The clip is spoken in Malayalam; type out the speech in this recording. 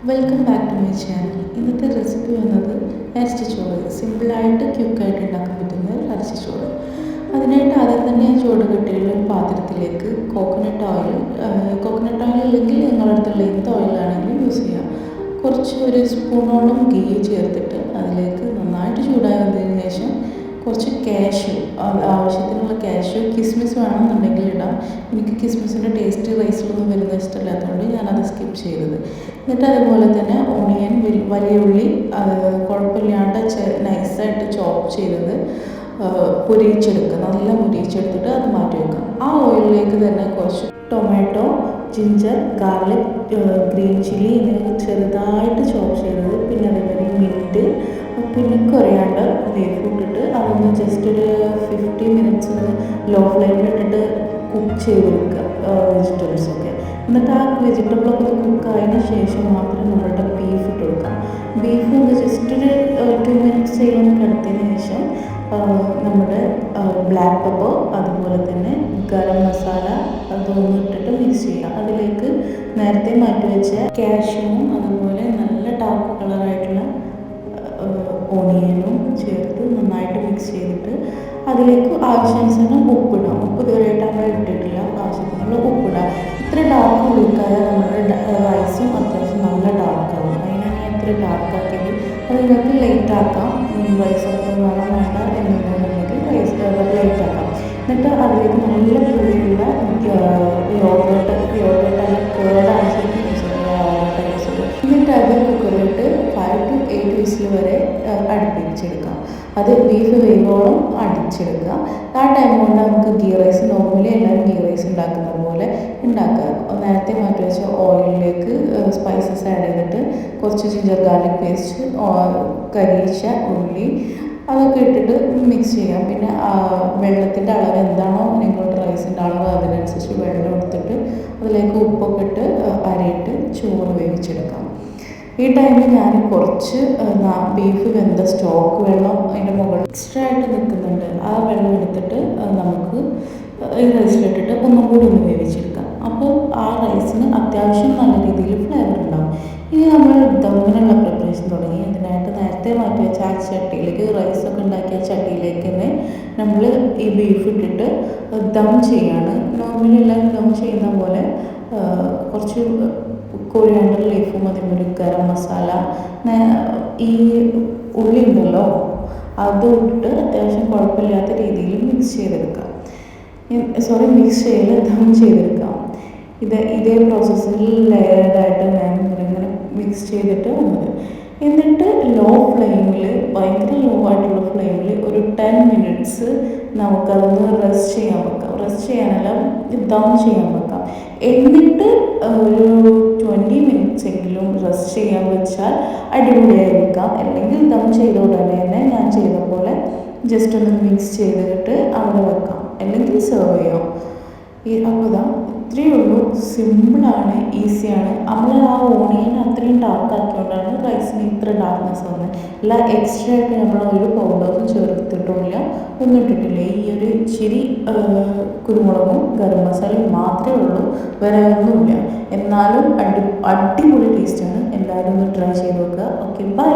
Welcome back to my channel. ഇന്നത്തെ റെസിപ്പി വന്നത് ഇറച്ചിച്ചോറ്. സിമ്പിളായിട്ട് ക്വിക്കായിട്ട് ഉണ്ടാക്കാൻ പറ്റുന്ന ഇറച്ചിച്ചോറ്. അതിനായിട്ട് ആദ്യം തന്നെ ചൂട് കെട്ടിയുള്ള ഒരു പാത്രത്തിലേക്ക് കോക്കനട്ട് ഓയിൽ അല്ലെങ്കിൽ നിങ്ങളുടെ അടുത്തുള്ള എന്ത് ഓയിലാണെങ്കിലും യൂസ് ചെയ്യാം. കുറച്ച് ഒരു സ്പൂണോളം ഗീ ചേർത്തിട്ട് അതിലേക്ക് നന്നായിട്ട് ചൂടായതിന് ശേഷം കുറച്ച് കാഷ്യൂ, ആവശ്യത്തിനുള്ള കാഷ്യൂ, കിസ്മിസ് വേണമെന്നുണ്ടെങ്കിൽ ഇടാം. എനിക്ക് കിസ്മിസിൻ്റെ ടേസ്റ്റ് റൈസിലൊന്നും വരുന്നത് ഇഷ്ടമില്ലാത്തതുകൊണ്ട് ഞാനത് സ്കിപ്പ് ചെയ്തത്. എന്നിട്ട് അതുപോലെ തന്നെ ഓണിയൻ, വലിയ ഉള്ളി കുഴപ്പമില്ലാണ്ട് നൈസായിട്ട് ചോപ്പ് ചെയ്തത് പൊരിച്ചെടുക്കുക. നല്ല പൊരിച്ചെടുത്തിട്ട് അത് മാറ്റി വെക്കാം. ആ ഓയിലിലേക്ക് തന്നെ കുറച്ച് tomato, ginger, garlic, green chilli എന്നിവ ചെറുതായിട്ട് ചോപ്പ് ചെയ്തത്, പിന്നെ അതേപോലെ മിൻറ്റ്, പിന്നെ കൊറിയാണ്ടർ ലീഫ് ഇട്ടിട്ട് അതൊന്ന് ജസ്റ്റ് ഒരു 50 മിനിറ്റ്സ് ലോ ഫ്ലെയിമിലിട്ടിട്ട് കുക്ക് ചെയ്തെടുക്കുക വെജിറ്റബിൾസൊക്കെ. എന്നിട്ട് ആ വെജിറ്റബിളൊക്കെ കുക്കായതിന് ശേഷം മാത്രം നമ്മളുടെ ബീഫ് ഇട്ട് കൊടുക്കാം. ബീഫ് ഒന്ന് ജസ്റ്റ് ഒരു 2 മിനിറ്റ്സ് ചെയ്യാൻ കിടത്തിയതിന് ശേഷം നമ്മുടെ ബ്ലാക്ക് പെപ്പർ, അതുപോലെ തന്നെ ഗരം മസാല അതൊന്നും ഇട്ടിട്ട് മിക്സ് ചെയ്യുക. അതിലേക്ക് നേരത്തെ മാറ്റി വെച്ച കാഷ്യൂവും അതുപോലെ നല്ല ഡാർക്ക് കളറായിട്ടുള്ള ഓണിയനും ചേർത്ത് നന്നായിട്ട് മിക്സ് ചെയ്തിട്ട് അതിലേക്ക് ആവശ്യാനുസരണം ഉപ്പിടാം. ഉപ്പ് ഇതുവരെയായിട്ട് നമ്മൾ ഇട്ടിട്ടില്ല. ആവശ്യത്തിനുള്ള ഉപ്പിടാം. ഇത്ര ഡാർക്ക് ഉള്ളിക്കാതെ നമ്മുടെ റൈസും അത്യാവശ്യം നല്ല ഡാർക്കാവും. അതിനാണ് ഞാൻ ഇത്ര ഡാർക്കാക്കിയത്. അത് നിങ്ങൾക്ക് ലൈറ്റ് ആക്കാം. റൈസൊക്കെ വേണം വേണ്ട എന്നുണ്ടെങ്കിൽ റൈസ് ലൈറ്റ് ആക്കാം. എന്നിട്ട് അതിലേക്ക് നല്ല പുളിയുള്ള യോഗട്ട് അല്ല കേടാണ് ശരിക്കും യൂസ് ചെയ്യുന്നത്. എന്നിട്ട് അത് കുക്കറിലിട്ട് 5 to 8 വിസിൽ വരെ അടുപ്പിച്ചെടുക്കാം. അത് ബീഫ് വേവോളം അടിച്ചെടുക്കുക. ആ ടൈം കൊണ്ട് നമുക്ക് ഗീ റൈസ്, നോർമലി എല്ലാവരും ഗീ റൈസ് ഉണ്ടാക്കുന്നത് പോലെ ഉണ്ടാക്കുക. നേരത്തെ മാറ്റി വെച്ച ഓയിലിലേക്ക് സ്പൈസസ് ആഡ് ചെയ്തിട്ട് കുറച്ച് ജിഞ്ചർ ഗാർലിക് പേസ്റ്റ്, കരിയിച്ച ഉള്ളി അതൊക്കെ ഇട്ടിട്ട് മിക്സ് ചെയ്യാം. പിന്നെ വെള്ളത്തിൻ്റെ അളവ് എന്താണോ നിങ്ങളുടെ റൈസിൻ്റെ അളവ് അതിനനുസരിച്ച് വെള്ളം എടുത്തിട്ട് അതിലേക്ക് ഉപ്പൊക്കെ ഇട്ട് അരയിട്ട് ചോറ് വേവിച്ചെടുക്കാം. ഈ ടൈമിൽ ഞാൻ കുറച്ച് ബീഫ് വെന്ത സ്റ്റോക്ക് വെള്ളം അതിൻ്റെ മുകളിൽ എക്സ്ട്രാ ആയിട്ട് നിൽക്കുന്നുണ്ട്. ആ വെള്ളം എടുത്തിട്ട് നമുക്ക് ഈ റൈസിലിട്ടിട്ട് ഒന്നും കൂടി ഒന്ന് വേവിച്ചെടുക്കാം. അപ്പോൾ ആ റൈസിന് അത്യാവശ്യം നല്ല രീതിയിൽ ഫ്ലേവർ ഉണ്ടാവും. ഇനി നമ്മൾ ദമ്മിനുള്ള പ്രിപ്പറേഷൻ തുടങ്ങി. അതിനായിട്ട് നേരത്തെ മാറ്റി വെച്ച ആ ചട്ടിയിലേക്ക്, റൈസൊക്കെ ഉണ്ടാക്കിയ ചട്ടിയിലേക്ക് തന്നെ നമ്മൾ ഈ ബീഫ് ഇട്ടിട്ട് ദം ചെയ്യാണ്. നോർമലി എല്ലാവരും ദം ചെയ്യുന്ന പോലെ കുറച്ച് കൊറിയാണ്ടർ ലീഫും അതേപോലെ ഗരം മസാല, ഈ ഉള്ളി ഉണ്ടല്ലോ അതും ഇട്ടിട്ട് അത്യാവശ്യം കുഴപ്പമില്ലാത്ത രീതിയിൽ മിക്സ് ചെയ്തെടുക്കാം. മിക്സ് ചെയ്ത് ദം ചെയ്തെടുക്കാം. ഇതേ പ്രോസസ്സിൽ ലെയർഡായിട്ട് ഞാൻ ഇങ്ങനെ മിക്സ് ചെയ്തിട്ട് വന്നത്. എന്നിട്ട് ലോ ഫ്ലെയിമിൽ, ഭയങ്കര ലോ ആയിട്ടുള്ള ഫ്ലെയിമിൽ ഒരു 10 മിനിറ്റ്സ് നമുക്കതൊന്ന് റെസ്റ്റ് ചെയ്യാൻ വെക്കാം. റെസ്റ്റ് ചെയ്യാനല്ല, ദം ചെയ്യാൻ വെക്കാം. എന്നിട്ട് ഒരു 20 മിനിറ്റ്സ് എങ്കിലും റെസ്റ്റ് ചെയ്യാൻ വെച്ചാൽ അടിപൊളിയായിരിക്കാം. അല്ലെങ്കിൽ ദം ചെയ്ത ഉടനെ തന്നെ ഞാൻ ചെയ്ത പോലെ ജസ്റ്റ് ഒന്ന് മിക്സ് ചെയ്തിട്ട് അവിടെ വെക്കാം, അല്ലെങ്കിൽ സെർവ് ചെയ്യാം. അപ്പോൾ ഇത്രയേ ഉള്ളൂ. സിമ്പിളാണ്, ഈസിയാണ്. നമ്മൾ ആ ഓണിയൻ അത്രയും ഡാർക്ക് ആക്കിയോണ്ടാണ് റൈസിന് ഇത്ര ഡാർക്ക്നെസ് വന്നത്. അല്ല എക്സ്ട്രാ ആയിട്ട് നമ്മൾ ഒരു പൗഡേഴ്സും ചേർത്തിട്ടില്ല, ഒന്നും ഇട്ടിട്ടില്ല. ഈ ഒരു ഇച്ചിരി കുരുമുളകും ഗരം മസാലയും മാത്രമേ ഉള്ളൂ, വേറെ ഒന്നുമില്ല. എന്നാലും അടിപൊളി ടേസ്റ്റാണ്. എല്ലാവരും ഒന്ന് ട്രൈ ചെയ്ത് നോക്കുക. Okay, by.